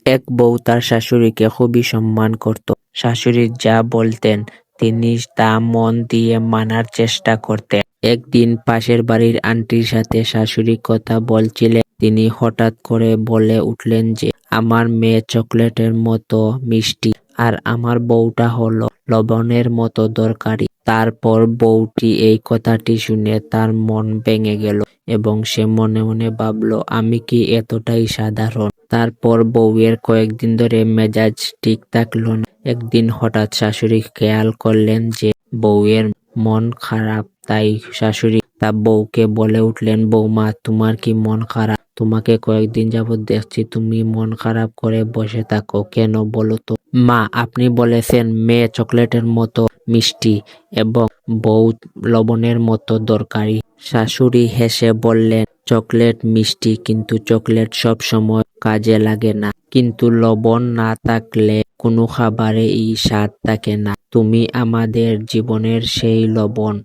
এক বউ তার শাশুড়িকে খুবই সম্মান করত। শাশুড়ি যা বলতেন তিনি তা মন দিয়ে মানার চেষ্টা করতেন। একদিন পাশের বাড়ির আন্টির সাথে শাশুড়ি কথা বলছিলেন। তিনি হঠাৎ করে বলে উঠলেন যে, আমার মেয়ে চকলেটের মতো মিষ্টি আর আমার বউটা হলো লবণের মতো দরকারি। তারপর বউটি এই কথাটি শুনে তার মন ভেঙে গেল এবং সে মনে মনে ভাবল, আমি কি এতটাই সাধারণ? তারপর বউয়ের কয়েকদিন ধরে মেজাজ ঠিক থাকলো না। একদিন হঠাৎ শাশুড়ি খেয়াল করলেন যে বউয়ের মন খারাপ। তাই শাশুড়ি তা বউকে বলে উঠলেন, বৌমা, তোমার কি মন খারাপ? তোমাকে কয়েকদিন যাবৎ দেখছি তুমি মন খারাপ করে বসে থাকো কেন বলো তো? মা, আপনি বলেছেন মেয়ে চকলেটের মতো মিষ্টি এবং বউ লবণের মতো দরকারি। শাশুড়ি হেসে বললেন, চকলেট মিষ্টি, কিন্তু চকলেট সব সময় কাজে লাগে না। কিন্তু লবণ না থাকলে কোনো খাবারে এই স্বাদ থাকে না। তুমি আমাদের জীবনের সেই লবণ।